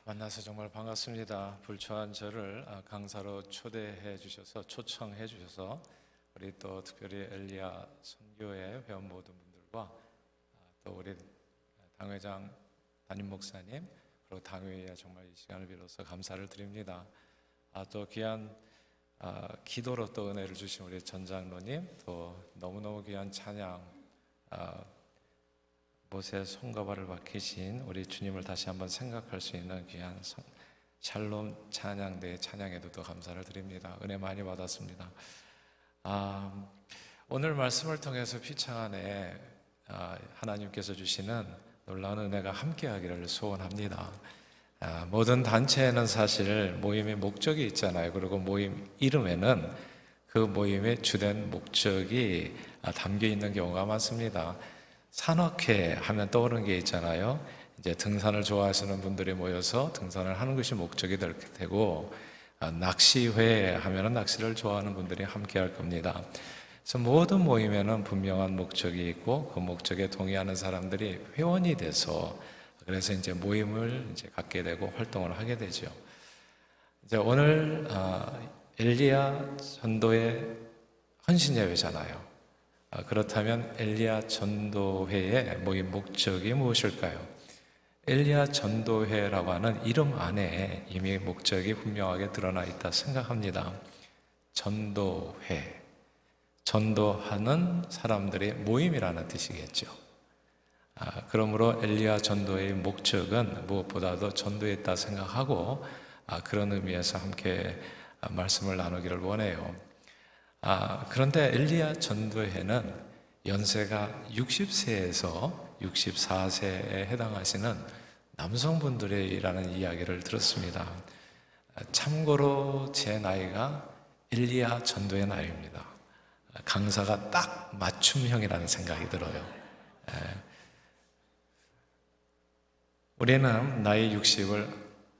만나서 정말 반갑습니다. 불초한 저를 강사로 초대해 주셔서 초청해 주셔서 우리 또 특별히 엘리야 선교회 회원 모든 분들과 또 우리 당회장 담임 목사님 그리고 당회에 정말 이 시간을 빌어서 감사를 드립니다. 또 귀한 기도로 또 은혜를 주신 우리 전 장로님 또 너무너무 귀한 찬양 못에 손가발을 박히신 우리 주님을 다시 한번 생각할 수 있는 귀한 샬롬 찬양대의 찬양에도 또 감사를 드립니다. 은혜 많이 받았습니다. 오늘 말씀을 통해서 피창 안에 하나님께서 주시는 놀라운 은혜가 함께하기를 소원합니다. 모든 단체에는 사실 모임의 목적이 있잖아요. 그리고 모임 이름에는 그 모임의 주된 목적이 담겨 있는 경우가 많습니다. 산악회 하면 떠오르는 게 있잖아요. 이제 등산을 좋아하시는 분들이 모여서 등산을 하는 것이 목적이 될 테고, 낚시회 하면은 낚시를 좋아하는 분들이 함께 할 겁니다. 그래서 모든 모임에는 분명한 목적이 있고 그 목적에 동의하는 사람들이 회원이 돼서 그래서 이제 모임을 이제 갖게 되고 활동을 하게 되죠. 이제 오늘 엘리야 전도의 헌신 예배잖아요. 그렇다면 엘리야 전도회의 모임 목적이 무엇일까요? 엘리야 전도회라고 하는 이름 안에 이미 목적이 분명하게 드러나 있다 생각합니다. 전도회, 전도하는 사람들의 모임이라는 뜻이겠죠. 그러므로 엘리야 전도회의 목적은 무엇보다도 전도에 있다 생각하고 그런 의미에서 함께 말씀을 나누기를 원해요. 그런데 엘리야 전도회는 연세가 60세에서 64세에 해당하시는 남성분들이라는 이야기를 들었습니다. 참고로 제 나이가 엘리야 전도의 나이입니다. 강사가 딱 맞춤형이라는 생각이 들어요. 우리는 나이 60을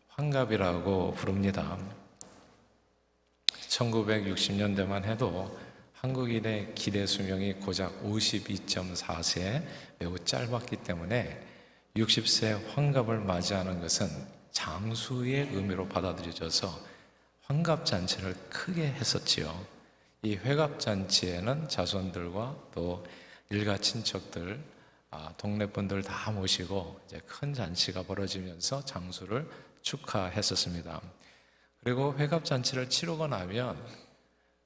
환갑이라고 부릅니다. 1960년대만 해도 한국인의 기대 수명이 고작 52.4세 매우 짧았기 때문에 60세 환갑을 맞이하는 것은 장수의 의미로 받아들여져서 환갑잔치를 크게 했었지요. 이 회갑잔치에는 자손들과 또 일가 친척들, 동네 분들 다 모시고 이제 큰 잔치가 벌어지면서 장수를 축하했었습니다. 그리고 회갑잔치를 치르고 나면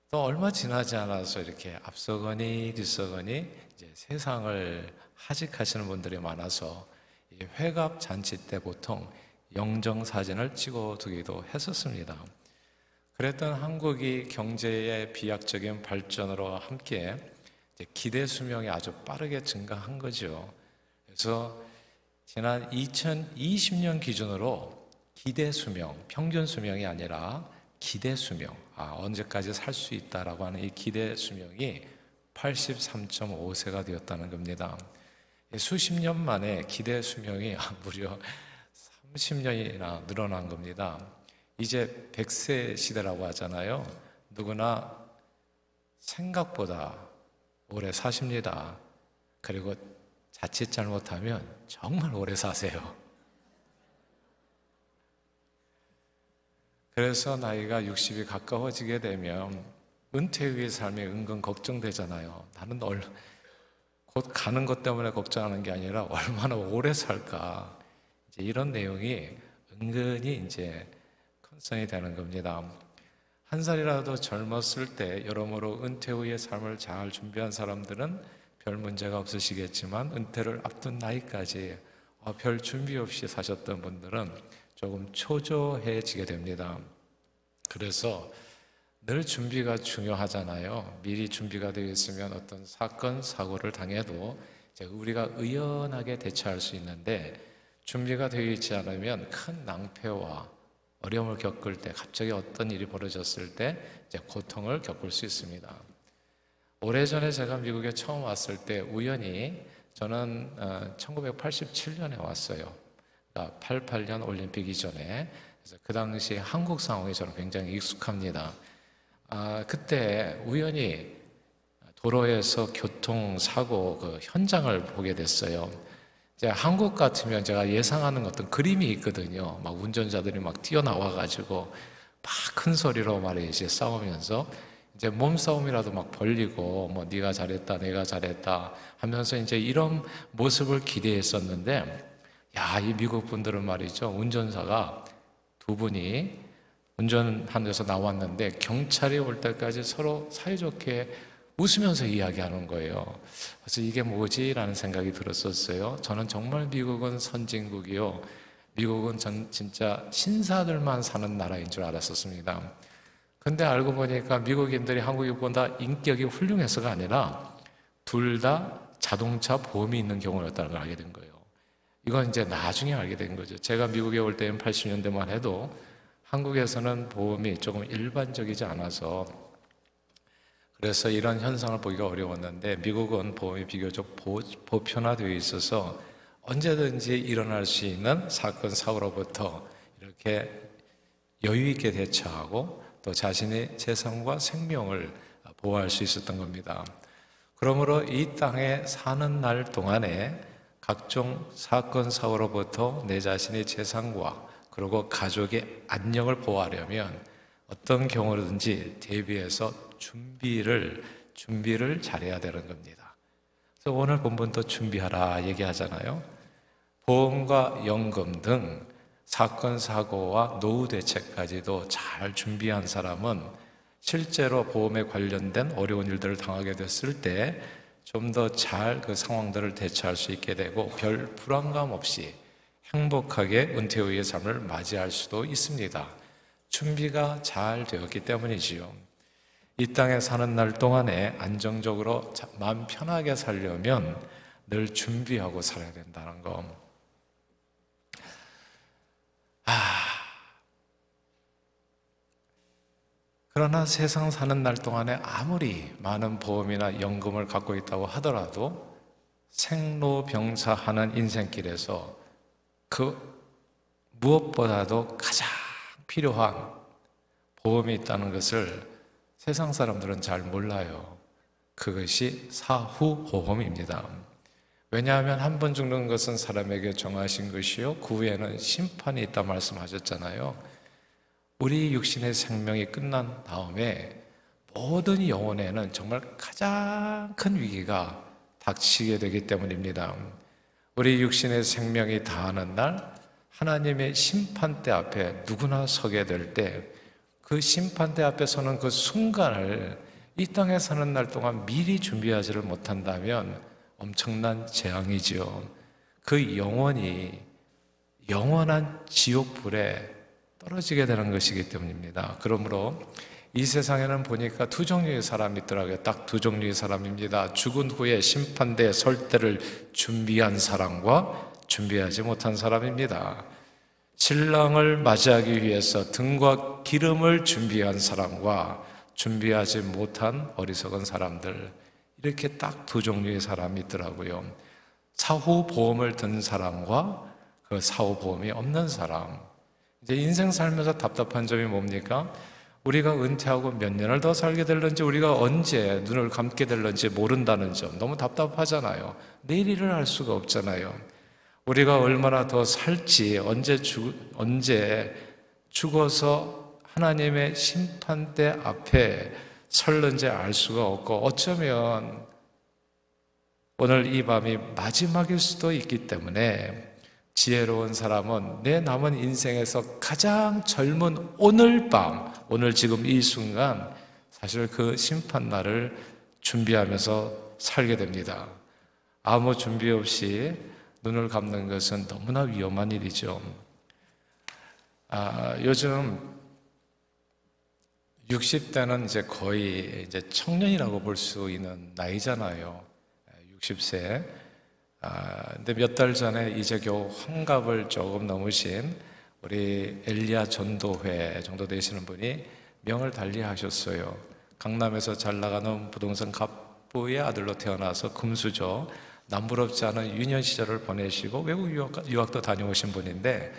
또 얼마 지나지 않아서 이렇게 앞서거니 뒤서거니 이제 세상을 하직하시는 분들이 많아서 이 회갑잔치 때 보통 영정사진을 찍어두기도 했었습니다. 그랬던 한국이 경제의 비약적인 발전으로 함께 이제 기대 수명이 아주 빠르게 증가한 거죠. 그래서 지난 2020년 기준으로 기대 수명, 평균 수명이 아니라 기대 수명, 언제까지 살 수 있다라고 하는 이 기대 수명이 83.5세가 되었다는 겁니다. 수십 년 만에 기대 수명이 무려 30년이나 늘어난 겁니다. 이제 100세 시대라고 하잖아요. 누구나 생각보다 오래 사십니다. 그리고 자칫 잘못하면 정말 오래 사세요. 그래서 나이가 60이 가까워지게 되면 은퇴 후의 삶이 은근 걱정되잖아요. 나는 곧 가는 것 때문에 걱정하는 게 아니라 얼마나 오래 살까. 이제 이런 내용이 은근히 이제 컨선이 되는 겁니다. 한 살이라도 젊었을 때 여러모로 은퇴 후의 삶을 잘 준비한 사람들은 별 문제가 없으시겠지만 은퇴를 앞둔 나이까지 별 준비 없이 사셨던 분들은 조금 초조해지게 됩니다. 그래서 늘 준비가 중요하잖아요. 미리 준비가 되어 있으면 어떤 사건, 사고를 당해도 우리가 의연하게 대처할 수 있는데 준비가 되어 있지 않으면 큰 낭패와 어려움을 겪을 때 갑자기 어떤 일이 벌어졌을 때 고통을 겪을 수 있습니다. 오래전에 제가 미국에 처음 왔을 때 우연히 저는 1987년에 왔어요. 88년 올림픽 이전에. 그래서 그 당시 한국 상황이 저는 굉장히 익숙합니다. 그때 우연히 도로에서 교통사고 그 현장을 보게 됐어요. 이제 한국 같으면 제가 예상하는 어떤 그림이 있거든요. 막 운전자들이 막 튀어나와가지고 막 큰 소리로 말이지 싸우면서 이제 몸싸움이라도 막 벌리고 뭐 네가 잘했다 내가 잘했다 하면서 이제 이런 모습을 기대했었는데, 야, 이 미국 분들은 말이죠, 운전사가 두 분이 운전하면서 나왔는데 경찰이 올 때까지 서로 사이좋게 웃으면서 이야기하는 거예요. 그래서 이게 뭐지? 라는 생각이 들었었어요. 저는 정말 미국은 선진국이요, 미국은 진짜 신사들만 사는 나라인 줄 알았었습니다. 근데 알고 보니까 미국인들이 한국인보다 인격이 훌륭해서가 아니라 둘 다 자동차 보험이 있는 경우였다는 걸 알게 된 거예요. 이건 이제 나중에 알게 된 거죠. 제가 미국에 올 때는 80년대만 해도 한국에서는 보험이 조금 일반적이지 않아서 그래서 이런 현상을 보기가 어려웠는데, 미국은 보험이 비교적 보편화되어 있어서 언제든지 일어날 수 있는 사건, 사고로부터 이렇게 여유 있게 대처하고 또 자신의 재산과 생명을 보호할 수 있었던 겁니다. 그러므로 이 땅에 사는 날 동안에 각종 사건, 사고로부터 내 자신의 재산과 그리고 가족의 안녕을 보호하려면 어떤 경우든지 대비해서 준비를 잘해야 되는 겁니다. 그래서 오늘 본문도 준비하라 얘기하잖아요. 보험과 연금 등 사건, 사고와 노후 대책까지도 잘 준비한 사람은 실제로 보험에 관련된 어려운 일들을 당하게 됐을 때 좀 더 잘 그 상황들을 대처할 수 있게 되고 별 불안감 없이 행복하게 은퇴 후의 삶을 맞이할 수도 있습니다. 준비가 잘 되었기 때문이지요. 이 땅에 사는 날 동안에 안정적으로 마음 편하게 살려면 늘 준비하고 살아야 된다는 거. 그러나 세상 사는 날 동안에 아무리 많은 보험이나 연금을 갖고 있다고 하더라도 생로병사하는 인생길에서 그 무엇보다도 가장 필요한 보험이 있다는 것을 세상 사람들은 잘 몰라요. 그것이 사후보험입니다. 왜냐하면 한 번 죽는 것은 사람에게 정하신 것이요 그 후에는 심판이 있다 말씀하셨잖아요. 우리 육신의 생명이 끝난 다음에 모든 영혼에는 정말 가장 큰 위기가 닥치게 되기 때문입니다. 우리 육신의 생명이 다하는 날 하나님의 심판대 앞에 누구나 서게 될 때 그 심판대 앞에 서는 그 순간을 이 땅에 사는 날 동안 미리 준비하지를 못한다면 엄청난 재앙이지요. 그 영혼이 영원한 지옥불에 떨어지게 되는 것이기 때문입니다. 그러므로 이 세상에는 보니까 두 종류의 사람이 있더라고요. 딱 두 종류의 사람입니다. 죽은 후에 심판대에 설 때를 준비한 사람과 준비하지 못한 사람입니다. 신랑을 맞이하기 위해서 등과 기름을 준비한 사람과 준비하지 못한 어리석은 사람들, 이렇게 딱 두 종류의 사람이 있더라고요. 사후 보험을 든 사람과 그 사후 보험이 없는 사람. 이제 인생 살면서 답답한 점이 뭡니까? 우리가 은퇴하고 몇 년을 더 살게 될런지, 우리가 언제 눈을 감게 될런지 모른다는 점, 너무 답답하잖아요. 내일 일을 알 수가 없잖아요. 우리가 얼마나 더 살지, 언제 죽어서 하나님의 심판대 앞에 설는지 알 수가 없고, 어쩌면 오늘 이 밤이 마지막일 수도 있기 때문에 지혜로운 사람은 내 남은 인생에서 가장 젊은 오늘 밤, 오늘 지금 이 순간 사실 그 심판날을 준비하면서 살게 됩니다. 아무 준비 없이 눈을 감는 것은 너무나 위험한 일이죠. 요즘 60대는 이제 거의 이제 청년이라고 볼 수 있는 나이잖아요. 60세. 근데 몇 달 전에 이제 겨우 환갑을 조금 넘으신 우리 엘리야 전도회 정도 되시는 분이 명을 달리하셨어요. 강남에서 잘 나가는 부동산 갑부의 아들로 태어나서 금수저, 남부럽지 않은 유년 시절을 보내시고 외국 유학도 다녀오신 분인데,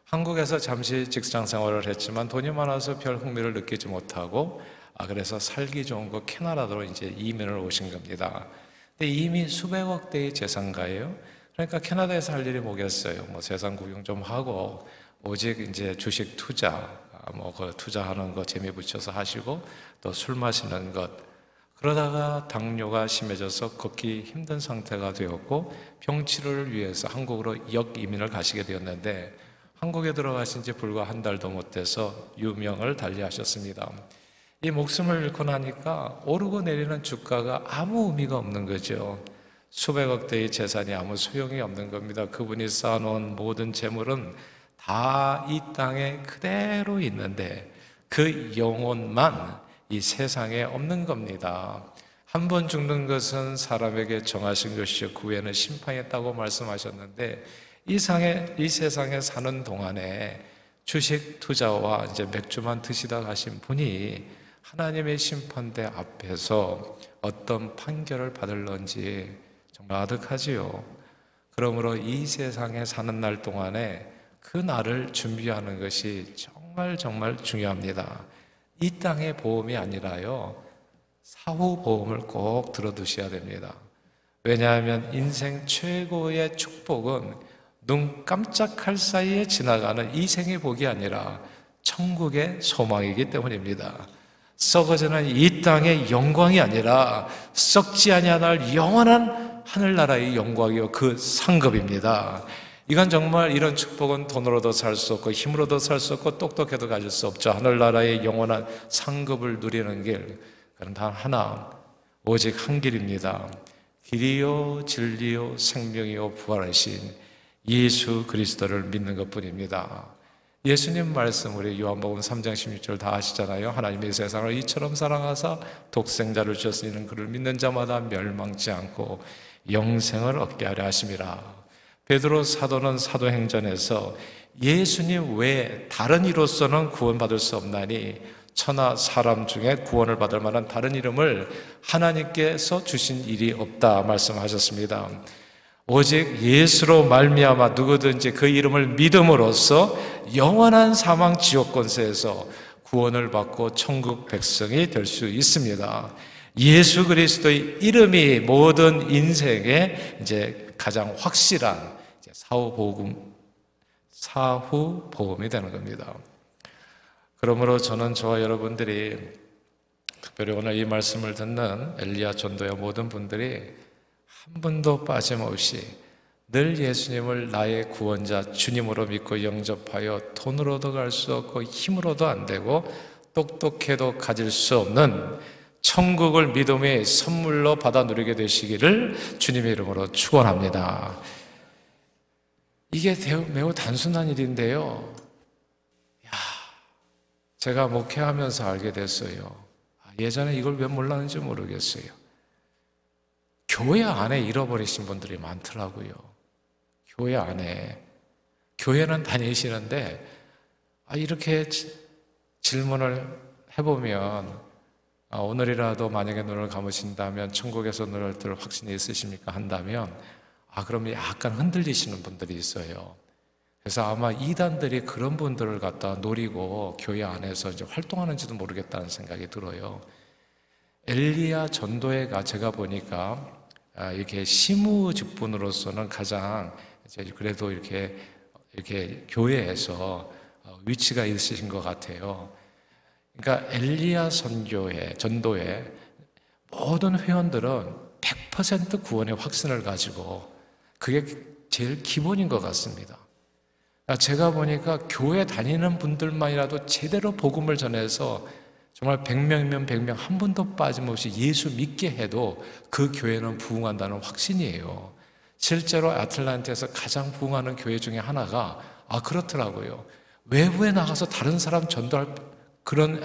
한국에서 잠시 직장 생활을 했지만 돈이 많아서 별 흥미를 느끼지 못하고 그래서 살기 좋은 곳 캐나다로 이제 이민을 오신 겁니다. 근데 이미 수백억 대의 재산가예요. 그러니까 캐나다에서 할 일이 뭐겠어요? 뭐 세상 구경 좀 하고 오직 이제 주식 투자, 뭐 그 투자하는 거 재미 붙여서 하시고 또 술 마시는 것, 그러다가 당뇨가 심해져서 걷기 힘든 상태가 되었고 병치료를 위해서 한국으로 역이민을 가시게 되었는데 한국에 들어가신 지 불과 한 달도 못 돼서 유명을 달리하셨습니다. 이 목숨을 잃고 나니까 오르고 내리는 주가가 아무 의미가 없는 거죠. 수백억 대의 재산이 아무 소용이 없는 겁니다. 그분이 쌓아놓은 모든 재물은 다 이 땅에 그대로 있는데 그 영혼만 이 세상에 없는 겁니다. 한 번 죽는 것은 사람에게 정하신 것이요 그 후에는 심판이었다고 말씀하셨는데 이 세상에 사는 동안에 주식 투자와 이제 맥주만 드시다 가신 분이 하나님의 심판대 앞에서 어떤 판결을 받을런지 정말 아득하지요. 그러므로 이 세상에 사는 날 동안에 그 날을 준비하는 것이 정말 중요합니다. 이 땅의 보험이 아니라요, 사후 보험을 꼭 들어두셔야 됩니다. 왜냐하면 인생 최고의 축복은 눈 깜짝할 사이에 지나가는 이 생의 복이 아니라 천국의 소망이기 때문입니다. 썩어지는 이 땅의 영광이 아니라 썩지 아니할 영원한 하늘나라의 영광이요 그 상급입니다. 이건 정말 이런 축복은 돈으로도 살 수 없고 힘으로도 살 수 없고 똑똑해도 가질 수 없죠. 하늘나라의 영원한 상급을 누리는 길, 그건 단 하나, 오직 한 길입니다. 길이요 진리요 생명이요 부활하신 예수 그리스도를 믿는 것뿐입니다. 예수님 말씀 우리 요한복음 3장 16절 다 아시잖아요. 하나님이 세상을 이처럼 사랑하사 독생자를 주셨으니 그를 믿는 자마다 멸망치 않고 영생을 얻게 하려 하심이라. 베드로 사도는 사도행전에서 예수님 외에 다른 이로서는 구원받을 수 없나니 천하 사람 중에 구원을 받을 만한 다른 이름을 하나님께서 주신 일이 없다 말씀하셨습니다. 오직 예수로 말미암아 누구든지 그 이름을 믿음으로써 영원한 사망 지옥 권세에서 구원을 받고 천국 백성이 될 수 있습니다. 예수 그리스도의 이름이 모든 인생의 이제 가장 확실한 사후 보험이 되는 겁니다. 그러므로 저는 저와 여러분들이 특별히 오늘 이 말씀을 듣는 엘리야 전도의 모든 분들이 한 번도 빠짐없이 늘 예수님을 나의 구원자 주님으로 믿고 영접하여 돈으로도 갈 수 없고 힘으로도 안 되고 똑똑해도 가질 수 없는 천국을 믿음의 선물로 받아 누리게 되시기를 주님의 이름으로 축원합니다. 이게 매우 단순한 일인데요, 제가 목회하면서 알게 됐어요. 예전에 이걸 왜 몰랐는지 모르겠어요. 교회 안에 잃어버리신 분들이 많더라고요. 교회 안에. 교회는 다니시는데 이렇게 질문을 해보면 오늘이라도 만약에 눈을 감으신다면 천국에서 눈을 뜰 확신이 있으십니까? 한다면 그러면 약간 흔들리시는 분들이 있어요. 그래서 아마 이단들이 그런 분들을 갖다 노리고 교회 안에서 이제 활동하는지도 모르겠다는 생각이 들어요. 엘리야 전도회가 제가 보니까 이렇게 시무 직분으로서는 가장 이제 그래도 이렇게 교회에서 위치가 있으신 것 같아요. 그러니까 엘리야 선교회, 전도회 모든 회원들은 100% 구원의 확신을 가지고 그게 제일 기본인 것 같습니다. 제가 보니까 교회 다니는 분들만이라도 제대로 복음을 전해서 정말 100명이면 100명 한 분도 빠짐없이 예수 믿게 해도 그 교회는 부흥한다는 확신이에요. 실제로 아틀란티에서 가장 부흥하는 교회 중에 하나가 그렇더라고요. 외부에 나가서 다른 사람 전도할 그런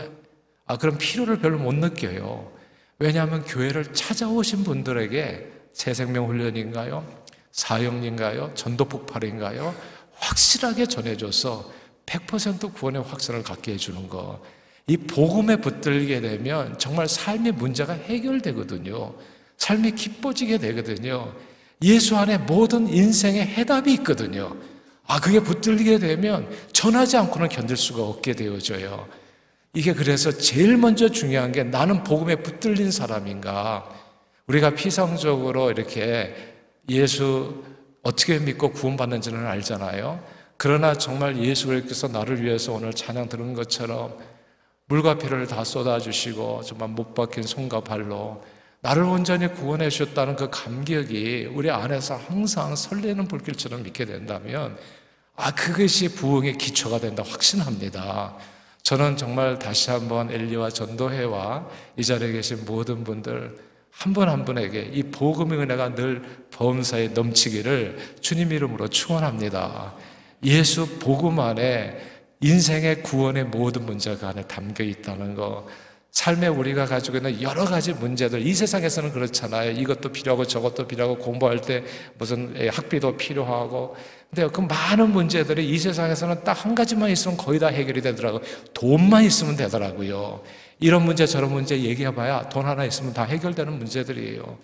필요를 별로 못 느껴요. 왜냐하면 교회를 찾아오신 분들에게 새생명 훈련인가요? 사형인가요? 전도 폭발인가요? 확실하게 전해줘서 100% 구원의 확신을 갖게 해주는 거. 이 복음에 붙들게 되면 정말 삶의 문제가 해결되거든요. 삶이 기뻐지게 되거든요. 예수 안에 모든 인생의 해답이 있거든요. 그게 붙들게 되면 전하지 않고는 견딜 수가 없게 되어져요. 이게 그래서 제일 먼저 중요한 게 나는 복음에 붙들린 사람인가. 우리가 피상적으로 이렇게 예수 어떻게 믿고 구원받는지는 알잖아요. 그러나 정말 예수 그리스도께서 나를 위해서 오늘 찬양 들은 것처럼 물과 피를 다 쏟아주시고 정말 못 박힌 손과 발로 나를 온전히 구원해 주셨다는 그 감격이 우리 안에서 항상 설레는 불길처럼 믿게 된다면 그것이 부흥의 기초가 된다 확신합니다. 저는 정말 다시 한번 엘리와 전도회와 이 자리에 계신 모든 분들 한 분 한 분에게 이 복음의 은혜가 늘 범사에 넘치기를 주님 이름으로 축원합니다. 예수 복음 안에 인생의 구원의 모든 문제가 그 안에 담겨 있다는 거, 삶에 우리가 가지고 있는 여러 가지 문제들, 이 세상에서는 그렇잖아요. 이것도 필요하고 저것도 필요하고 공부할 때 무슨 학비도 필요하고, 근데 그 많은 문제들이 이 세상에서는 딱 한 가지만 있으면 거의 다 해결이 되더라고요. 돈만 있으면 되더라고요. 이런 문제 저런 문제 얘기해봐야 돈 하나 있으면 다 해결되는 문제들이에요.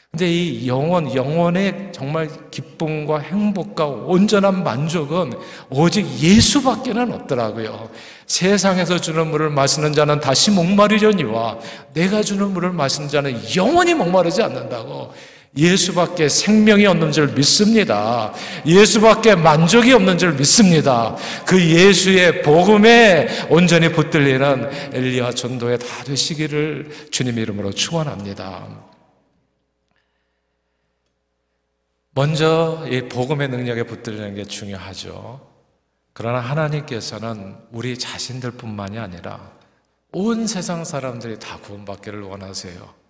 근데 이 영혼의 정말 기쁨과 행복과 온전한 만족은 오직 예수밖에는 없더라고요. 세상에서 주는 물을 마시는 자는 다시 목마르려니와 내가 주는 물을 마시는 자는 영원히 목마르지 않는다고. 예수밖에 생명이 없는 줄 믿습니다. 예수밖에 만족이 없는 줄 믿습니다. 그 예수의 복음에 온전히 붙들리는 엘리야 전도에 다 되시기를 주님 이름으로 축원합니다. 먼저 이 복음의 능력에 붙들리는 게 중요하죠. 그러나 하나님께서는 우리 자신들뿐만이 아니라 온 세상 사람들이 다 구원받기를 원하세요.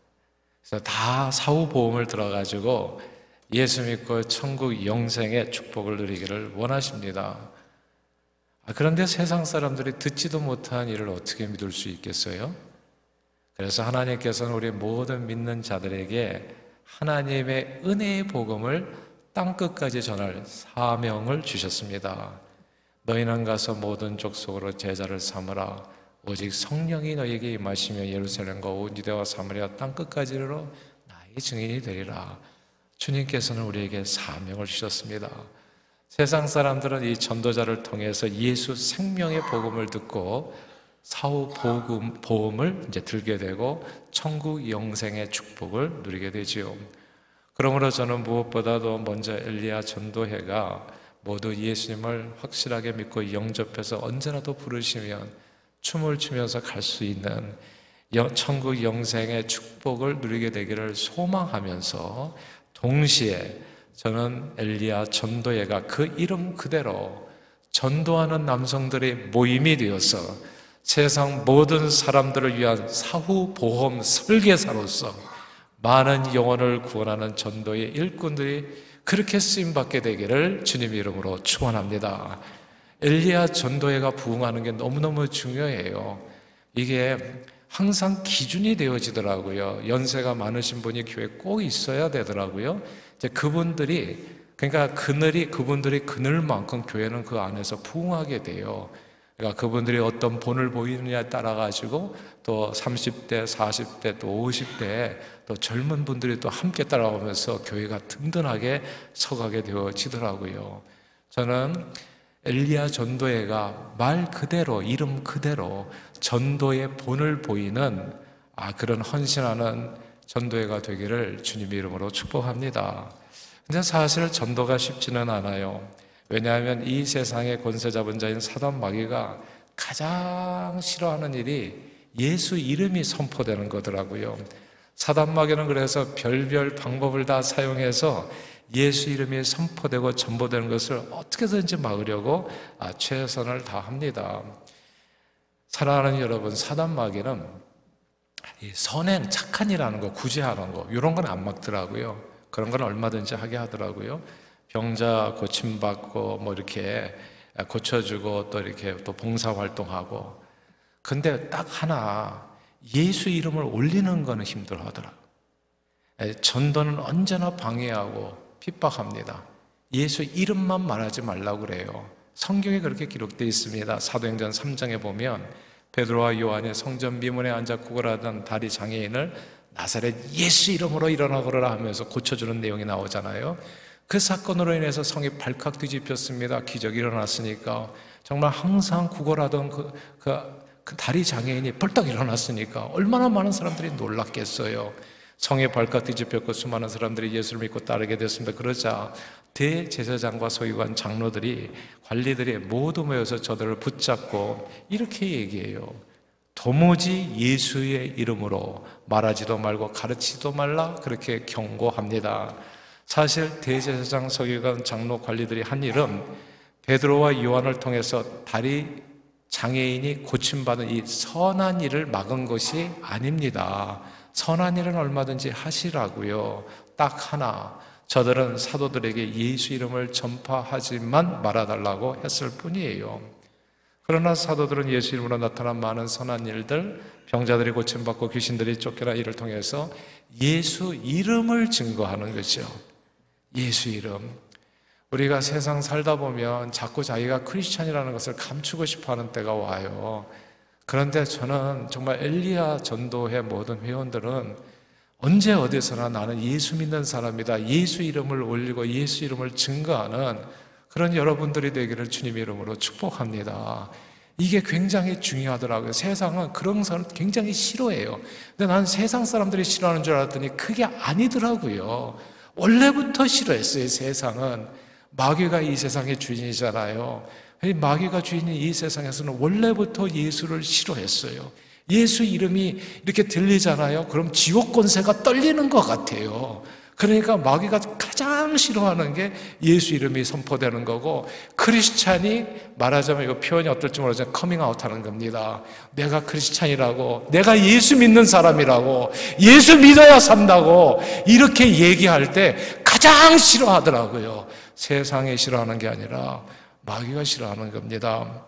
그래서 다 사후보험을 들어가지고 예수 믿고 천국 영생의 축복을 누리기를 원하십니다. 그런데 세상 사람들이 듣지도 못한 일을 어떻게 믿을 수 있겠어요? 그래서 하나님께서는 우리 모든 믿는 자들에게 하나님의 은혜의 복음을 땅끝까지 전할 사명을 주셨습니다. 너희는 가서 모든 족속으로 제자를 삼으라. 오직 성령이 너희에게 임하시며 예루살렘과 온 유대와 사마리아 땅끝까지로 나의 증인이 되리라. 주님께서는 우리에게 사명을 주셨습니다. 세상 사람들은 이 전도자를 통해서 예수 생명의 복음을 듣고 사후 보험을 이제 들게 되고 천국 영생의 축복을 누리게 되지요. 그러므로 저는 무엇보다도 먼저 엘리야 전도회가 모두 예수님을 확실하게 믿고 영접해서 언제라도 부르시면 춤을 추면서 갈 수 있는 천국 영생의 축복을 누리게 되기를 소망하면서 동시에 저는 엘리야 전도회가 그 이름 그대로 전도하는 남성들의 모임이 되어서 세상 모든 사람들을 위한 사후보험 설계사로서 많은 영혼을 구원하는 전도의 일꾼들이 그렇게 쓰임받게 되기를 주님 이름으로 축원합니다. 엘리야 전도회가 부흥하는 게 너무너무 중요해요. 이게 항상 기준이 되어지더라고요. 연세가 많으신 분이 교회에 꼭 있어야 되더라고요. 이제 그분들이 그분들이 그늘만큼 교회는 그 안에서 부흥하게 돼요. 그러니까 그분들이 어떤 본을 보이느냐에 따라 가지고 또 30대, 40대, 또 50대 또 젊은 분들이 또 함께 따라오면서 교회가 든든하게 서가게 되어지더라고요. 저는 엘리야 전도회가 말 그대로 이름 그대로 전도의 본을 보이는 그런 헌신하는 전도회가 되기를 주님 이름으로 축복합니다. 근데 사실 전도가 쉽지는 않아요. 왜냐하면 이 세상의 권세 잡은 자인 사단 마귀가 가장 싫어하는 일이 예수 이름이 선포되는 거더라고요. 사단 마귀는 그래서 별별 방법을 다 사용해서 예수 이름이 선포되고 전보되는 것을 어떻게든지 막으려고 최선을 다합니다. 사랑하는 여러분, 사단 마귀는 이 선행, 착한 일하는 거, 구제하는 거 이런 건 안 막더라고요. 그런 건 얼마든지 하게 하더라고요. 병자 고침받고 뭐 이렇게 고쳐주고 또 이렇게 또 봉사활동하고. 근데 딱 하나 예수 이름을 올리는 거는 힘들어 하더라고요. 전도는 언제나 방해하고 핍박합니다. 예수 이름만 말하지 말라고 그래요. 성경에 그렇게 기록되어 있습니다. 사도행전 3장에 보면 베드로와 요한이 성전 미문에 앉아 구걸하던 다리 장애인을 나사렛 예수 이름으로 일어나 걸으라 하면서 고쳐주는 내용이 나오잖아요. 그 사건으로 인해서 성이 발칵 뒤집혔습니다. 기적이 일어났으니까. 정말 항상 구걸하던 그 다리 장애인이 벌떡 일어났으니까 얼마나 많은 사람들이 놀랐겠어요. 성에 발칵 뒤집혔고 수많은 사람들이 예수를 믿고 따르게 됐습니다. 그러자 대제사장과 서기관 장로들이, 관리들이 모두 모여서 저들을 붙잡고 이렇게 얘기해요. 도무지 예수의 이름으로 말하지도 말고 가르치지도 말라, 그렇게 경고합니다. 사실 대제사장, 서기관, 장로, 관리들이 한 일은 베드로와 요한을 통해서 다리 장애인이 고침받은 이 선한 일을 막은 것이 아닙니다. 선한 일은 얼마든지 하시라고요. 딱 하나, 저들은 사도들에게 예수 이름을 전파하지만 말아달라고 했을 뿐이에요. 그러나 사도들은 예수 이름으로 나타난 많은 선한 일들, 병자들이 고침받고 귀신들이 쫓겨나 이를 통해서 예수 이름을 증거하는 거죠. 예수 이름. 우리가 세상 살다 보면 자꾸 자기가 크리스찬이라는 것을 감추고 싶어하는 때가 와요. 그런데 저는 정말 엘리야 전도회 모든 회원들은 언제 어디서나 나는 예수 믿는 사람이다, 예수 이름을 올리고 예수 이름을 증거하는 그런 여러분들이 되기를 주님의 이름으로 축복합니다. 이게 굉장히 중요하더라고요. 세상은 그런 사람 굉장히 싫어해요. 근데 난 세상 사람들이 싫어하는 줄 알았더니 그게 아니더라고요. 원래부터 싫어했어요. 세상은 마귀가 이 세상의 주인이잖아요. 마귀가 주인인 이 세상에서는 원래부터 예수를 싫어했어요. 예수 이름이 이렇게 들리잖아요. 그럼 지옥 권세가 떨리는 것 같아요. 그러니까 마귀가 가장 싫어하는 게 예수 이름이 선포되는 거고, 크리스찬이 말하자면 이거 표현이 어떨지 모르지만 커밍아웃 하는 겁니다. 내가 크리스찬이라고, 내가 예수 믿는 사람이라고, 예수 믿어야 산다고 이렇게 얘기할 때 가장 싫어하더라고요. 세상에 싫어하는 게 아니라 마귀가 싫어하는 겁니다.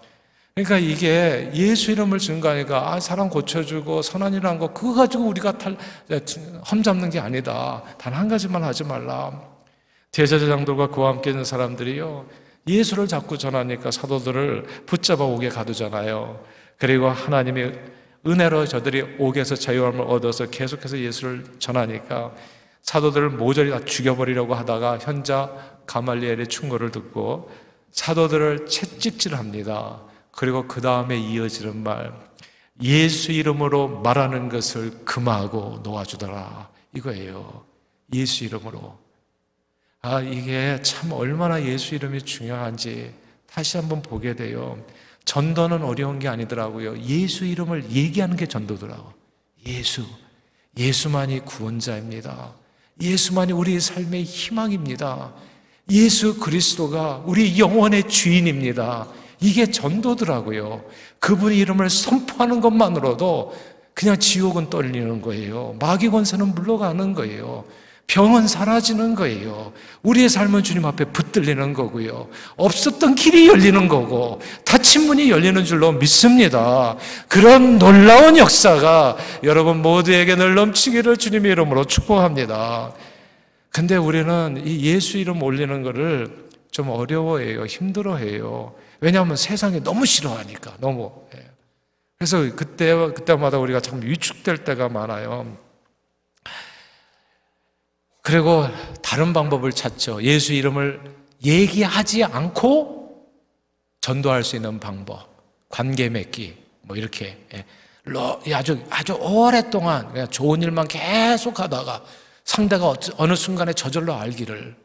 그러니까 이게 예수 이름을 증거하니까 사람 고쳐주고 선한 일 한 거 그거 가지고 우리가 험잡는 게 아니다. 단 한 가지만 하지 말라. 대제사장들과 그와 함께 있는 사람들이요, 예수를 자꾸 전하니까 사도들을 붙잡아 옥에 가두잖아요. 그리고 하나님의 은혜로 저들이 옥에서 자유함을 얻어서 계속해서 예수를 전하니까 사도들을 모조리 다 죽여버리려고 하다가 현자 가말리엘의 충고를 듣고 사도들을 채찍질합니다. 그리고 그 다음에 이어지는 말, 예수 이름으로 말하는 것을 금하고 놓아주더라, 이거예요. 예수 이름으로. 이게 참 얼마나 예수 이름이 중요한지 다시 한번 보게 돼요. 전도는 어려운 게 아니더라고요. 예수 이름을 얘기하는 게 전도더라고요. 예수만이 구원자입니다. 예수만이 우리의 삶의 희망입니다. 예수 그리스도가 우리 영혼의 주인입니다. 이게 전도더라고요. 그분의 이름을 선포하는 것만으로도 그냥 지옥은 떨리는 거예요. 마귀 권세는 물러가는 거예요. 병은 사라지는 거예요. 우리의 삶은 주님 앞에 붙들리는 거고요. 없었던 길이 열리는 거고 닫힌 문이 열리는 줄로 믿습니다. 그런 놀라운 역사가 여러분 모두에게 늘 넘치기를 주님의 이름으로 축복합니다. 근데 우리는 이 예수 이름 올리는 거를 좀 어려워해요. 힘들어해요. 왜냐하면 세상이 너무 싫어하니까, 너무. 그래서 그때마다 우리가 참 위축될 때가 많아요. 그리고 다른 방법을 찾죠. 예수 이름을 얘기하지 않고 전도할 수 있는 방법. 관계 맺기. 뭐 이렇게. 아주 오랫동안 그냥 좋은 일만 계속 하다가 상대가 어느 순간에 저절로 알기를.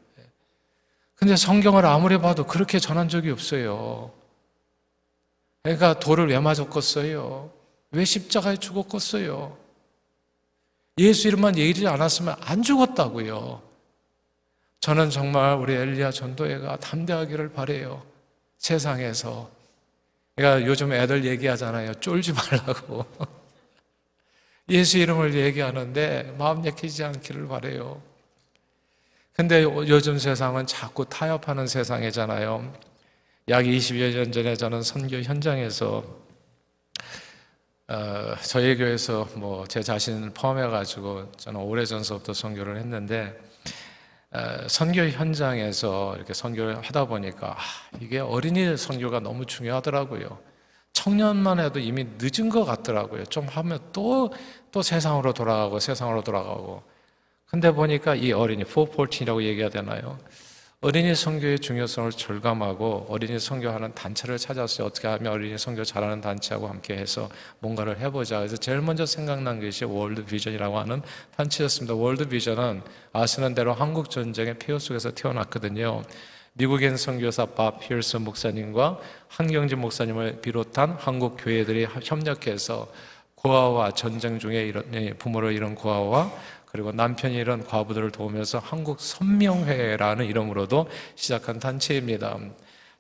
근데 성경을 아무리 봐도 그렇게 전한 적이 없어요. 그러니까 돌을 왜 맞았겠어요? 왜 십자가에 죽었겠어요? 예수 이름만 얘기하지 않았으면 안 죽었다고요. 저는 정말 우리 엘리야 전도회가 담대하기를 바라요. 세상에서. 그러니까 요즘 애들 얘기하잖아요. 쫄지 말라고. 예수 이름을 얘기하는데 마음 약해지지 않기를 바라요. 근데 요즘 세상은 자꾸 타협하는 세상이잖아요. 약 20여 년 전에 저는 선교 현장에서 저희 교회에서 제 자신을 포함해가지고 저는 오래전서부터 선교를 했는데 선교 현장에서 이렇게 선교를 하다 보니까 이게 어린이 선교가 너무 중요하더라고요. 청년만 해도 이미 늦은 것 같더라고요. 좀 하면 또 세상으로 돌아가고 근데 보니까 이 어린이 414이라고 얘기해야 되나요? 어린이 선교의 중요성을 절감하고 어린이 선교하는 단체를 찾았어요. 어떻게 하면 어린이 선교 잘하는 단체하고 함께 해서 뭔가를 해보자. 그래서 제일 먼저 생각난 것이 월드 비전이라고 하는 단체였습니다. 월드 비전은 아시는 대로 한국 전쟁의 폐허 속에서 태어났거든요. 미국인 선교사 밥 피어슨 목사님과 한경진 목사님을 비롯한 한국 교회들이 협력해서 고아와 전쟁 중에 부모를 잃은 고아와 그리고 남편이 이런 과부들을 도우면서 한국 선명회라는 이름으로도 시작한 단체입니다.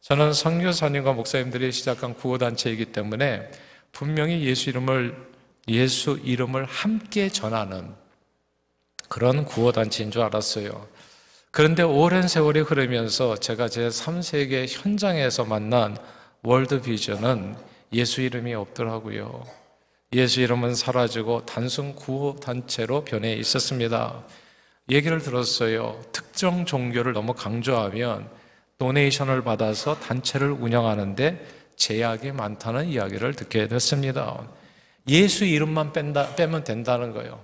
저는 선교사님과 목사님들이 시작한 구호단체이기 때문에 분명히 예수 이름을 함께 전하는 그런 구호단체인 줄 알았어요. 그런데 오랜 세월이 흐르면서 제가 제 3세계 현장에서 만난 월드비전은 예수 이름이 없더라고요. 예수 이름은 사라지고 단순 구호단체로 변해 있었습니다. 얘기를 들었어요. 특정 종교를 너무 강조하면 도네이션을 받아서 단체를 운영하는데 제약이 많다는 이야기를 듣게 됐습니다. 예수 이름만 빼면 된다는 거예요.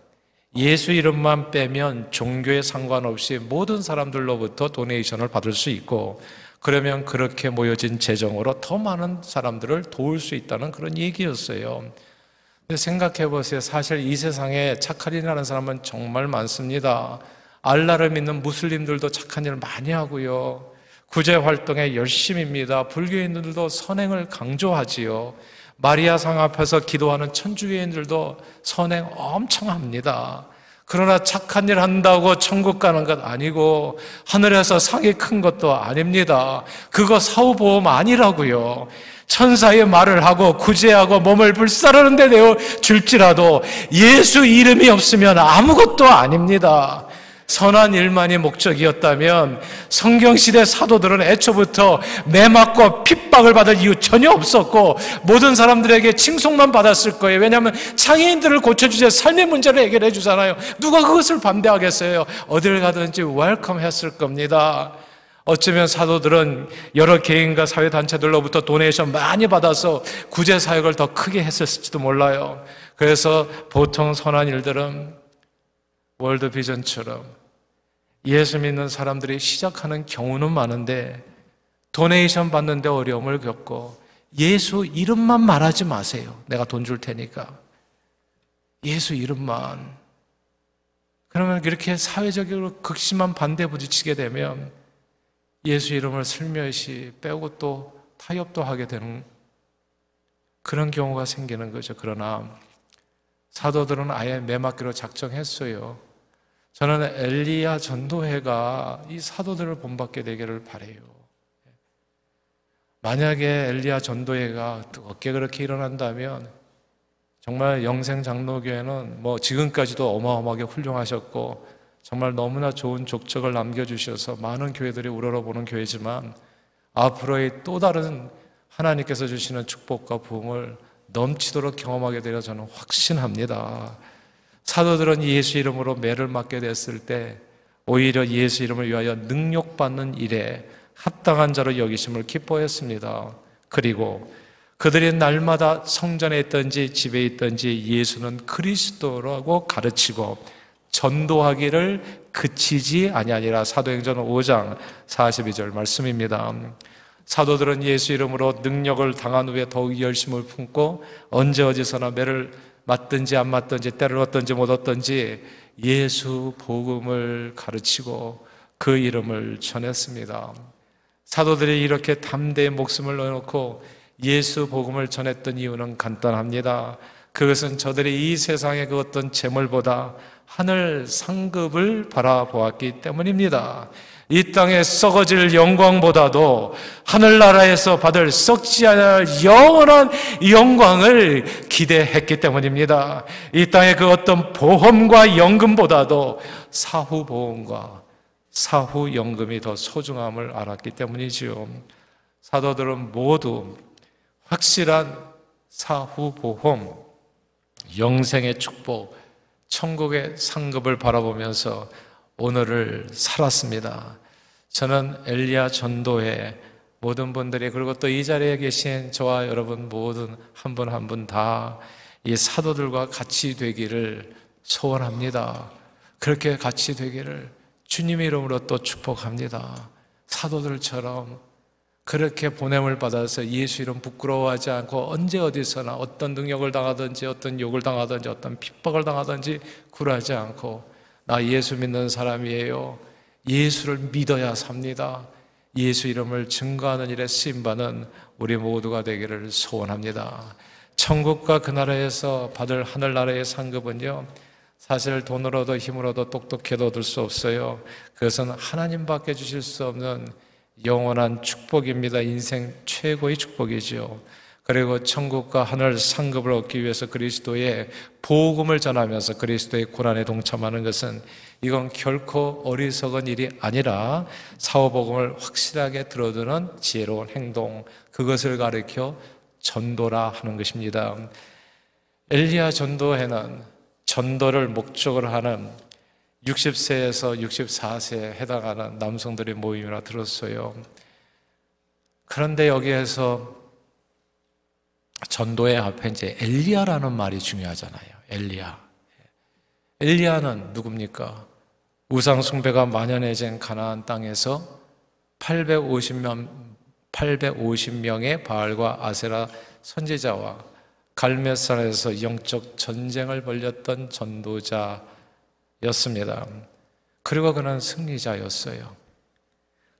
예수 이름만 빼면 종교에 상관없이 모든 사람들로부터 도네이션을 받을 수 있고, 그러면 그렇게 모여진 재정으로 더 많은 사람들을 도울 수 있다는 그런 얘기였어요. 생각해 보세요. 사실 이 세상에 착한 일 하는 사람은 정말 많습니다. 알라를 믿는 무슬림들도 착한 일을 많이 하고요. 구제 활동에 열심입니다. 불교인들도 선행을 강조하지요. 마리아상 앞에서 기도하는 천주교인들도 선행 엄청 합니다. 그러나 착한 일 한다고 천국 가는 것 아니고 하늘에서 상이 큰 것도 아닙니다. 그거 사후보험 아니라고요. 천사의 말을 하고 구제하고 몸을 불사르는 데 내어 줄지라도 예수 이름이 없으면 아무것도 아닙니다. 선한 일만이 목적이었다면 성경시대 사도들은 애초부터 매맞고 핍박을 받을 이유 전혀 없었고 모든 사람들에게 칭송만 받았을 거예요. 왜냐하면 장애인들을 고쳐주세요. 삶의 문제를 해결해 주잖아요. 누가 그것을 반대하겠어요? 어딜 가든지 웰컴 했을 겁니다. 어쩌면 사도들은 여러 개인과 사회단체들로부터 도네이션 많이 받아서 구제사역을 더 크게 했을지도 몰라요. 그래서 보통 선한 일들은 월드비전처럼 예수 믿는 사람들이 시작하는 경우는 많은데 도네이션 받는데 어려움을 겪고 예수 이름만 말하지 마세요. 내가 돈 줄 테니까. 예수 이름만. 그러면 그렇게 사회적으로 극심한 반대에 부딪히게 되면 예수 이름을 슬며시 빼고 또 타협도 하게 되는 그런 경우가 생기는 거죠. 그러나 사도들은 아예 매맞기로 작정했어요. 저는 엘리야 전도회가 이 사도들을 본받게 되기를 바라요. 만약에 엘리야 전도회가 뜨겁게 그렇게 일어난다면 정말 영생 장로교회는 지금까지도 어마어마하게 훌륭하셨고 정말 너무나 좋은 족적을 남겨주셔서 많은 교회들이 우러러보는 교회지만 앞으로의 또 다른 하나님께서 주시는 축복과 부흥을 넘치도록 경험하게 되려 저는 확신합니다. 사도들은 예수 이름으로 매를 맞게 됐을 때 오히려 예수 이름을 위하여 능욕받는 일에 합당한 자로 여기심을 기뻐했습니다. 그리고 그들이 날마다 성전에 있든지 집에 있든지 예수는 그리스도라고 가르치고 전도하기를 그치지 아니하니라. 사도행전 5장 42절 말씀입니다. 사도들은 예수 이름으로 능력을 당한 후에 더욱 열심을 품고 언제 어디서나 매를 맞든지 안 맞든지 때를 얻든지 못 얻든지 예수 복음을 가르치고 그 이름을 전했습니다. 사도들이 이렇게 담대히 목숨을 내놓고 예수 복음을 전했던 이유는 간단합니다. 그것은 저들이 이 세상의 그 어떤 재물보다 하늘 상급을 바라보았기 때문입니다. 이 땅에 썩어질 영광보다도 하늘나라에서 받을 썩지 않을 영원한 영광을 기대했기 때문입니다. 이 땅의 그 어떤 보험과 연금보다도 사후보험과 사후연금이 더 소중함을 알았기 때문이지요. 사도들은 모두 확실한 사후보험, 영생의 축복, 천국의 상급을 바라보면서 오늘을 살았습니다. 저는 엘리야 전도회 모든 분들이, 그리고 또 이 자리에 계신 저와 여러분 모든 한 분 한 분 다 이 사도들과 같이 되기를 소원합니다. 그렇게 같이 되기를 주님의 이름으로 또 축복합니다. 사도들처럼 그렇게 보냄을 받아서 예수 이름 부끄러워하지 않고 언제 어디서나 어떤 능력을 당하든지 어떤 욕을 당하든지 어떤 핍박을 당하든지 굴하지 않고 나 예수 믿는 사람이에요. 예수를 믿어야 삽니다. 예수 이름을 증거하는 일에 쓰임받는 우리 모두가 되기를 소원합니다. 천국과 그 나라에서 받을 하늘나라의 상급은요, 사실 돈으로도 힘으로도 똑똑해도 얻을 수 없어요. 그것은 하나님밖에 주실 수 없는 영원한 축복입니다. 인생 최고의 축복이죠. 그리고 천국과 하늘 상급을 얻기 위해서 그리스도의 복음을 전하면서 그리스도의 고난에 동참하는 것은 이건 결코 어리석은 일이 아니라 사후복음을 확실하게 들어두는 지혜로운 행동, 그것을 가리켜 전도라 하는 것입니다. 엘리야 전도회는 전도를 목적으로 하는 60세에서 64세에 해당하는 남성들의 모임이라 들었어요. 그런데 여기에서 전도의 앞에 이제 엘리야라는 말이 중요하잖아요. 엘리야는 누굽니까? 우상 숭배가 만연해진 가나안 땅에서 850명의 바알과 아세라 선지자와 갈멜산에서 영적 전쟁을 벌였던 전도자였습니다. 그리고 그는 승리자였어요.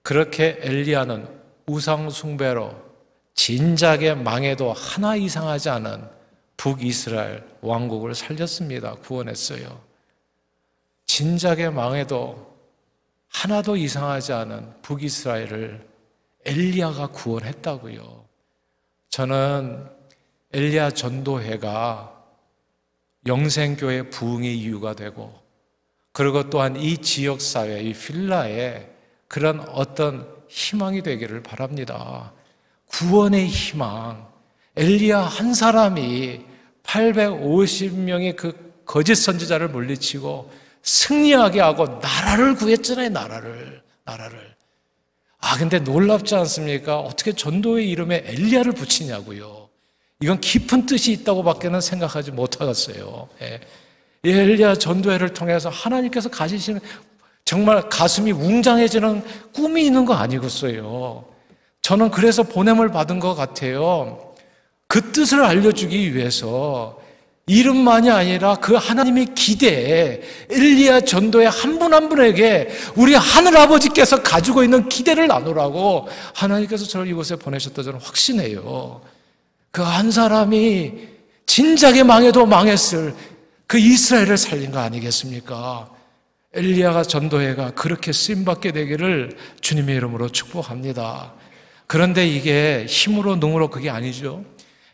그렇게 엘리야는 우상 숭배로 진작에 망해도 하나 이상하지 않은 북이스라엘 왕국을 살렸습니다. 구원했어요. 진작에 망해도 하나도 이상하지 않은 북이스라엘을 엘리야가 구원했다고요. 저는 엘리야 전도회가 영생교회 부흥의 이유가 되고, 그리고 또한 이 지역사회, 이 필라에 그런 어떤 희망이 되기를 바랍니다. 구원의 희망. 엘리야 한 사람이 850명의 그 거짓 선지자를 물리치고 승리하게 하고 나라를 구했잖아요. 나라를. 근데 놀랍지 않습니까? 어떻게 전도의 이름에 엘리야를 붙이냐고요. 이건 깊은 뜻이 있다고 밖에는 생각하지 못하겠어요. 이 엘리야 전도회를 통해서 하나님께서 가지시는 정말 가슴이 웅장해지는 꿈이 있는 거 아니겠어요? 저는 그래서 보냄을 받은 것 같아요. 그 뜻을 알려주기 위해서 이름만이 아니라 그 하나님의 기대에 엘리야 전도의 한 분 한 분에게 우리 하늘아버지께서 가지고 있는 기대를 나누라고 하나님께서 저를 이곳에 보내셨다 저는 확신해요. 그 한 사람이 진작에 망해도 망했을 그 이스라엘을 살린 거 아니겠습니까? 엘리야가 전도회가 그렇게 쓰임받게 되기를 주님의 이름으로 축복합니다. 그런데 이게 힘으로 능으로 그게 아니죠.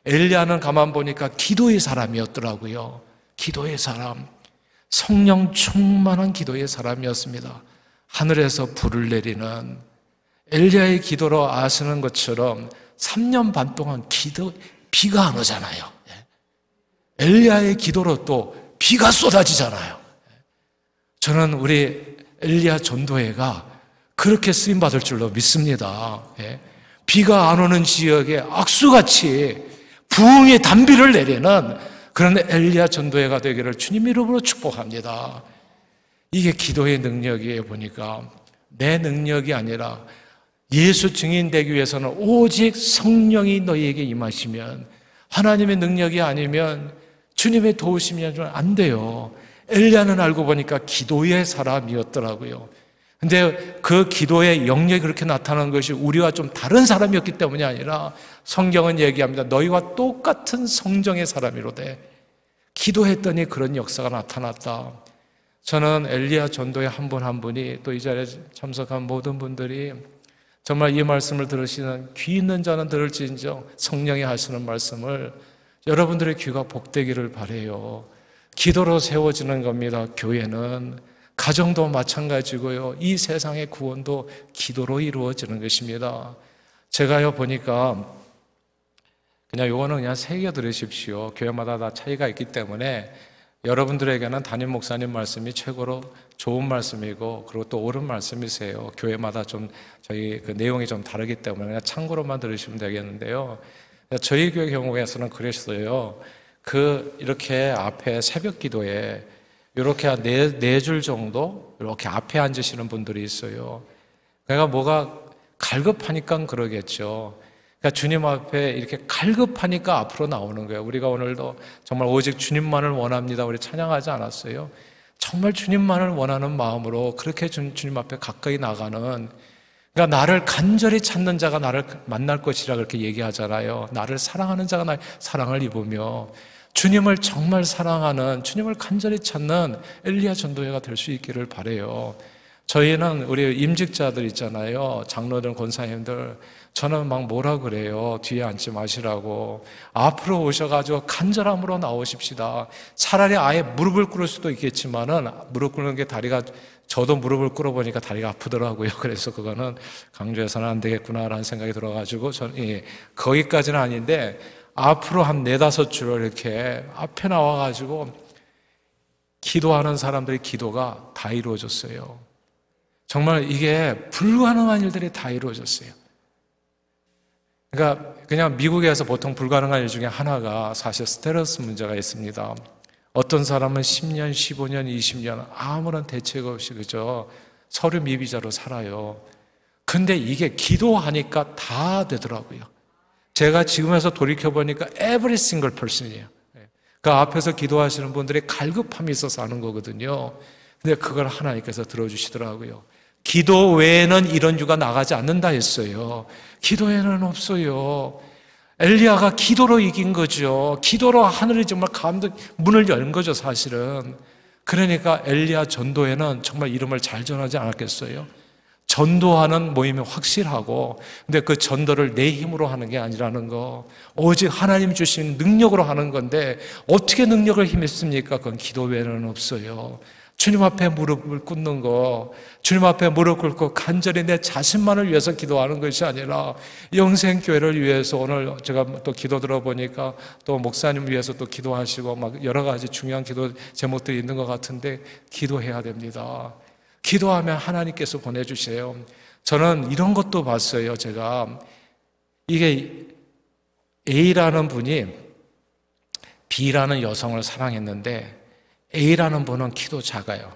엘리야는 가만 보니까 기도의 사람이었더라고요. 기도의 사람, 성령 충만한 기도의 사람이었습니다. 하늘에서 불을 내리는 엘리야의 기도로 아시는 것처럼 3년 반 동안 비가 안 오잖아요. 엘리야의 기도로 또 비가 쏟아지잖아요. 저는 우리 엘리야 전도회가 그렇게 쓰임받을 줄로 믿습니다. 비가 안 오는 지역에 악수같이 부흥의 단비를 내리는 그런 엘리야 전도회가 되기를 주님 이름으로 축복합니다. 이게 기도의 능력이에요. 보니까 내 능력이 아니라 예수 증인 되기 위해서는 오직 성령이 너희에게 임하시면, 하나님의 능력이 아니면 주님의 도우심이 안 돼요. 엘리야는 알고 보니까 기도의 사람이었더라고요. 근데 그 기도의 영역이 그렇게 나타나는 것이 우리와 좀 다른 사람이었기 때문이 아니라 성경은 얘기합니다. 너희와 똑같은 성정의 사람이로되 기도했더니 그런 역사가 나타났다. 저는 엘리야 전도의 한 분 한 분이 또 이 자리에 참석한 모든 분들이 정말 이 말씀을 들으시는 귀 있는 자는 들을지인정 성령이 하시는 말씀을 여러분들의 귀가 복되기를 바라요. 기도로 세워지는 겁니다. 교회는 가정도 마찬가지고요. 이 세상의 구원도 기도로 이루어지는 것입니다. 제가요 보니까 요거는 그냥 새겨 들으십시오. 교회마다 다 차이가 있기 때문에 여러분들에게는 담임 목사님 말씀이 최고로 좋은 말씀이고 그리고 또 옳은 말씀이세요. 교회마다 좀 저희 그 내용이 좀 다르기 때문에 그냥 참고로만 들으시면 되겠는데요. 저희 교회 경우에서는 그랬어요. 이렇게 앞에 새벽 기도에 이렇게 한 네 줄 정도 이렇게 앞에 앉으시는 분들이 있어요. 그러니까 뭐가 갈급하니까 그러겠죠. 그러니까 주님 앞에 이렇게 갈급하니까 앞으로 나오는 거예요. 우리가 오늘도 정말 오직 주님만을 원합니다. 우리 찬양하지 않았어요? 정말 주님만을 원하는 마음으로 그렇게 주님 앞에 가까이 나가는, 그러니까 나를 간절히 찾는 자가 나를 만날 것이라 그렇게 얘기하잖아요. 나를 사랑하는 자가 나의 사랑을 입으며 주님을 정말 사랑하는, 주님을 간절히 찾는 엘리야 전도회가 될 수 있기를 바라요. 저희는 우리 임직자들 있잖아요. 장로들, 권사님들, 저는 막 뭐라 그래요. 뒤에 앉지 마시라고. 앞으로 오셔가지고 간절함으로 나오십시다. 차라리 아예 무릎을 꿇을 수도 있겠지만은, 무릎 꿇는 게 다리가, 저도 무릎을 꿇어보니까 다리가 아프더라고요. 그래서 그거는 강조해서는 안 되겠구나라는 생각이 들어가지고, 저는, 거기까지는 아닌데, 앞으로 한 4-5줄 이렇게 앞에 나와가지고, 기도하는 사람들의 기도가 다 이루어졌어요. 정말 이게 불가능한 일들이 다 이루어졌어요. 그러니까 그냥 미국에서 보통 불가능한 일 중에 하나가 사실 스테러스 문제가 있습니다. 어떤 사람은 10년, 15년, 20년 아무런 대책 없이 그저 서류 미비자로 살아요. 근데 이게 기도하니까 다 되더라고요. 제가 지금에서 돌이켜보니까 every single person이에요. 그 앞에서 기도하시는 분들이 갈급함이 있어서 하는 거거든요. 근데 그걸 하나님께서 들어주시더라고요. 기도 외에는 이런 유가 나가지 않는다 했어요. 기도 외에는 없어요. 엘리야가 기도로 이긴 거죠. 기도로 하늘이 정말 문을 연 거죠, 사실은. 그러니까 엘리야 전도회는 정말 이름을 잘 전하지 않았겠어요? 전도하는 모임이 확실하고, 근데 그 전도를 내 힘으로 하는 게 아니라는 거, 오직 하나님 주신 능력으로 하는 건데, 어떻게 능력을 힘입습니까? 그건 기도 외에는 없어요. 주님 앞에 무릎을 꿇는 거, 주님 앞에 무릎 꿇고 간절히 내 자신만을 위해서 기도하는 것이 아니라 영생교회를 위해서, 오늘 제가 또 기도 들어보니까 또 목사님 위해서 또 기도하시고 막 여러 가지 중요한 기도 제목들이 있는 것 같은데, 기도해야 됩니다. 기도하면 하나님께서 보내주세요. 저는 이런 것도 봤어요. 제가 이게 A라는 분이 B라는 여성을 사랑했는데, A라는 분은 키도 작아요.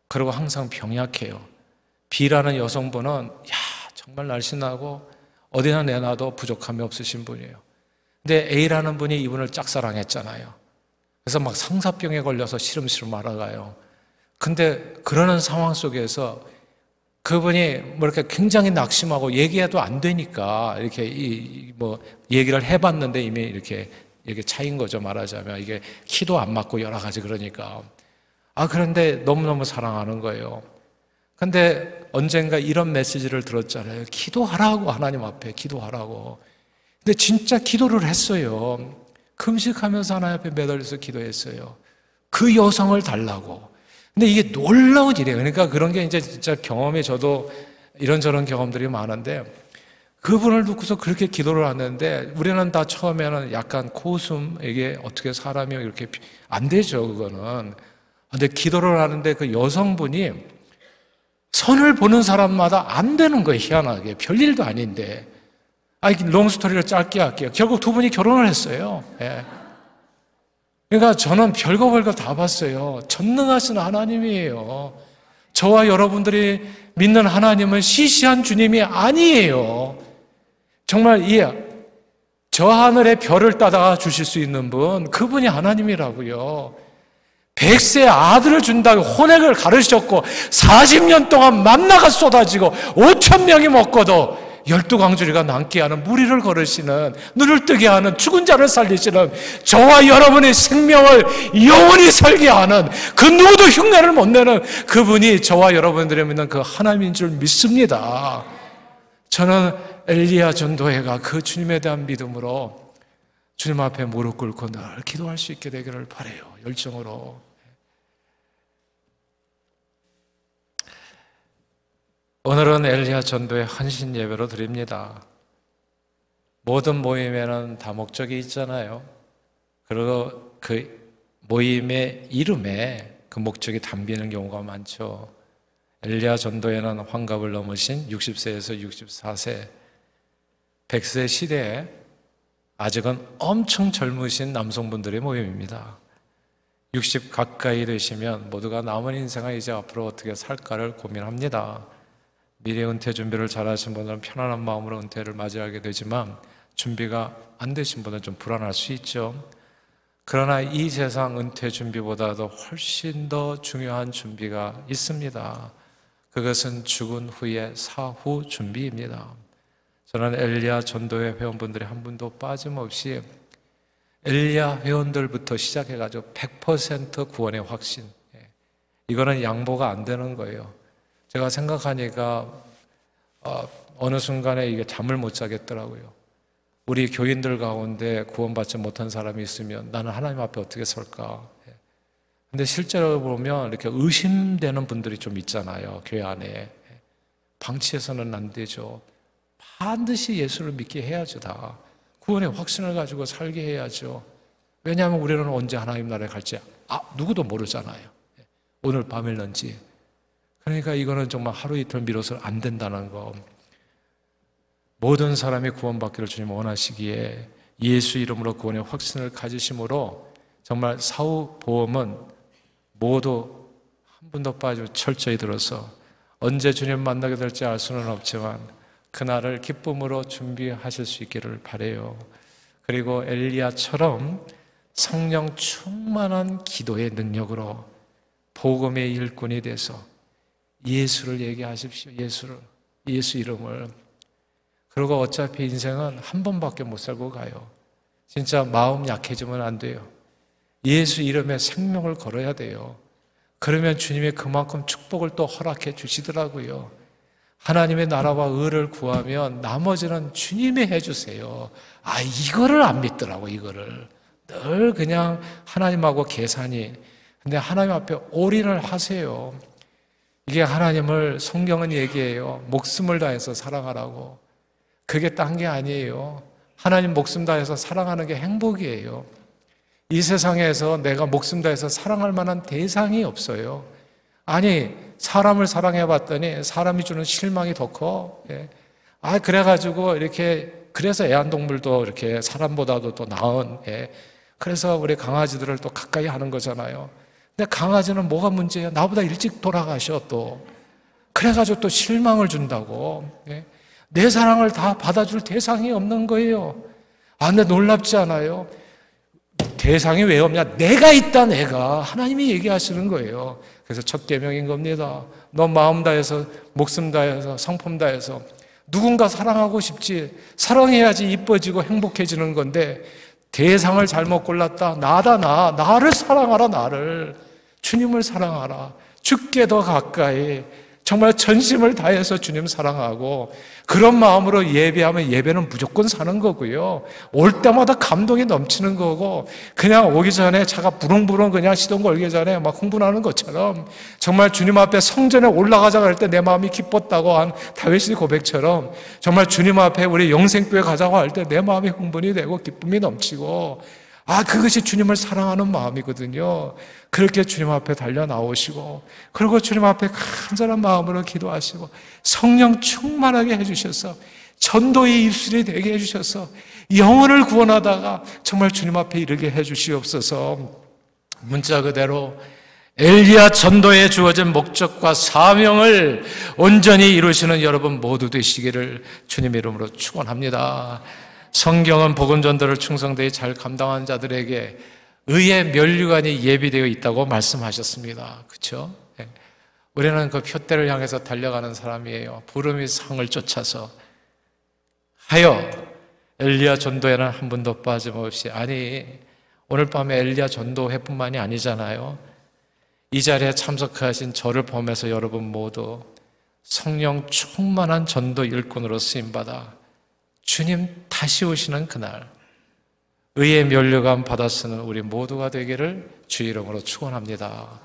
그리고 항상 병약해요. B라는 여성분은 정말 날씬하고 어디나 내놔도 부족함이 없으신 분이에요. 근데 A라는 분이 이분을 짝사랑했잖아요. 그래서 막 상사병에 걸려서 시름시름 알아가요. 근데 그러는 상황 속에서 그분이 뭐 이렇게 굉장히 낙심하고 얘기해도 안 되니까 이렇게 얘기를 해봤는데 이미 이렇게 차인 거죠, 말하자면. 이게 키도 안 맞고 여러 가지 그러니까. 그런데 너무너무 사랑하는 거예요. 근데 언젠가 이런 메시지를 들었잖아요. 기도하라고, 하나님 앞에 기도하라고. 근데 진짜 기도를 했어요. 금식하면서 하나님 앞에 매달려서 기도했어요. 그 여성을 달라고. 근데 이게 놀라운 일이에요. 그러니까 그런 게 이제 진짜 경험이, 저도 이런저런 경험들이 많은데, 그분을 놓고서 그렇게 기도를 하는데, 우리는 다 처음에는 약간 코웃음, 이게 어떻게 사람이 이렇게 안 되죠, 그거는. 근데 기도를 하는데 그 여성분이 선을 보는 사람마다 안 되는 거예요, 희한하게. 별일도 아닌데. 롱스토리를 짧게 할게요. 결국 두 분이 결혼을 했어요. 예. 그러니까 저는 별거 별거 다 봤어요. 전능하신 하나님이에요. 저와 여러분들이 믿는 하나님은 시시한 주님이 아니에요. 정말 저 하늘의 별을 따다가 주실 수 있는 분, 그분이 하나님이라고요. 100세 아들을 준다고 혼액을 가르셨고 40년 동안 만나가 쏟아지고 5,000명이 먹고도 12광주리가 남게 하는 무리를 걸으시는, 눈을 뜨게 하는, 죽은 자를 살리시는, 저와 여러분의 생명을 영원히 살게 하는, 그 누구도 흉내를 못 내는 그분이 저와 여러분들이 믿는 그 하나님인 줄 믿습니다. 저는 엘리야 전도회가 그 주님에 대한 믿음으로 주님 앞에 무릎 꿇고 늘 기도할 수 있게 되기를 바라요. 열정으로. 오늘은 엘리야 전도회 헌신 예배로 드립니다. 모든 모임에는 다 목적이 있잖아요. 그리고 그 모임의 이름에 그 목적이 담기는 경우가 많죠. 엘리야 전도회는 환갑을 넘으신 60세에서 64세, 100세 시대에 아직은 엄청 젊으신 남성분들의 모임입니다. 60 가까이 되시면 모두가 남은 인생을 이제 앞으로 어떻게 살까를 고민합니다. 미리 은퇴 준비를 잘하신 분들은 편안한 마음으로 은퇴를 맞이하게 되지만 준비가 안 되신 분은 좀 불안할 수 있죠. 그러나 이 세상 은퇴 준비보다도 훨씬 더 중요한 준비가 있습니다. 그것은 죽은 후의 사후 준비입니다. 저는 엘리야 전도회 회원분들이 한 분도 빠짐없이 엘리야 회원들부터 시작해가지고 100% 구원의 확신, 이거는 양보가 안 되는 거예요. 제가 생각하니까 어느 순간에 이게 잠을 못 자겠더라고요. 우리 교인들 가운데 구원받지 못한 사람이 있으면 나는 하나님 앞에 어떻게 설까? 근데 실제로 보면 이렇게 의심되는 분들이 좀 있잖아요. 교회 안에. 방치해서는 안 되죠. 반드시 예수를 믿게 해야죠. 다 구원의 확신을 가지고 살게 해야죠. 왜냐하면 우리는 언제 하나님 나라에 갈지 누구도 모르잖아요. 오늘 밤일런지. 그러니까 이거는 정말 하루 이틀 미뤄서 안 된다는 거. 모든 사람이 구원받기를 주님 원하시기에 예수 이름으로 구원의 확신을 가지심으로 정말 사후 보험은 모두 한 분도 빠지고 철저히 들어서 언제 주님 만나게 될지 알 수는 없지만 그날을 기쁨으로 준비하실 수 있기를 바라요. 그리고 엘리야처럼 성령 충만한 기도의 능력으로 복음의 일꾼이 돼서 예수를 얘기하십시오. 예수 이름을. 그리고 어차피 인생은 한 번밖에 못 살고 가요. 진짜 마음 약해지면 안 돼요. 예수 이름에 생명을 걸어야 돼요. 그러면 주님이 그만큼 축복을 또 허락해 주시더라고요. 하나님의 나라와 의를 구하면 나머지는 주님이 해주세요. 이거를 안 믿더라고. 이거를 늘 그냥 하나님하고 계산이. 근데 하나님 앞에 올인을 하세요. 이게 하나님을 성경은 얘기해요. 목숨을 다해서 사랑하라고. 그게 딴 게 아니에요. 하나님 목숨 다해서 사랑하는 게 행복이에요. 이 세상에서 내가 목숨 다해서 사랑할 만한 대상이 없어요. 아니, 사람을 사랑해 봤더니 사람이 주는 실망이 더 커. 그래가지고 그래서 애완동물도 이렇게 사람보다도 더 나은, 그래서 우리 강아지들을 또 가까이 하는 거잖아요. 근데 강아지는 뭐가 문제예요? 나보다 일찍 돌아가셔 또. 그래가지고 또 실망을 준다고. 내 사랑을 다 받아줄 대상이 없는 거예요. 근데 놀랍지 않아요? 대상이 왜 없냐? 내가 있다, 내가. 하나님이 얘기하시는 거예요. 그래서 첫 계명인 겁니다. 너 마음 다해서, 목숨 다해서, 성품 다해서 누군가 사랑하고 싶지. 사랑해야지 이뻐지고 행복해지는 건데 대상을 잘못 골랐다. 나를 사랑하라. 나를. 주님을 사랑하라. 죽게 더 가까이. 정말 전심을 다해서 주님 사랑하고 그런 마음으로 예배하면 예배는 무조건 사는 거고요. 올 때마다 감동이 넘치는 거고 그냥 오기 전에 차가 부릉부릉 그냥 시동 걸기 전에 막 흥분하는 것처럼 정말 주님 앞에 성전에 올라가자고 할 때 내 마음이 기뻤다고 한 다윗의 고백처럼 정말 주님 앞에 우리 영생교회 가자고 할 때 내 마음이 흥분이 되고 기쁨이 넘치고 그것이 주님을 사랑하는 마음이거든요. 그렇게 주님 앞에 달려 나오시고 그리고 주님 앞에 간절한 마음으로 기도하시고 성령 충만하게 해주셔서 전도의 입술이 되게 해주셔서 영혼을 구원하다가 정말 주님 앞에 이르게 해주시옵소서. 문자 그대로 엘리야 전도에 주어진 목적과 사명을 온전히 이루시는 여러분 모두 되시기를 주님 이름으로 축원합니다. 성경은 복음 전도를 충성되이 잘 감당한 자들에게 의의 면류관이 예비되어 있다고 말씀하셨습니다. 그렇죠? 우리는 그 표대를 향해서 달려가는 사람이에요. 부름이 상을 쫓아서 하여 엘리야 전도회는 한 분도 빠짐없이 오늘 밤에 엘리야 전도회뿐만이 아니잖아요. 이 자리에 참석하신 저를 포함해서 여러분 모두 성령 충만한 전도 일꾼으로 쓰임받아 주님 다시 오시는 그날 의의 면류관 받아 쓰는 우리 모두가 되기를 주 이름으로 축원합니다.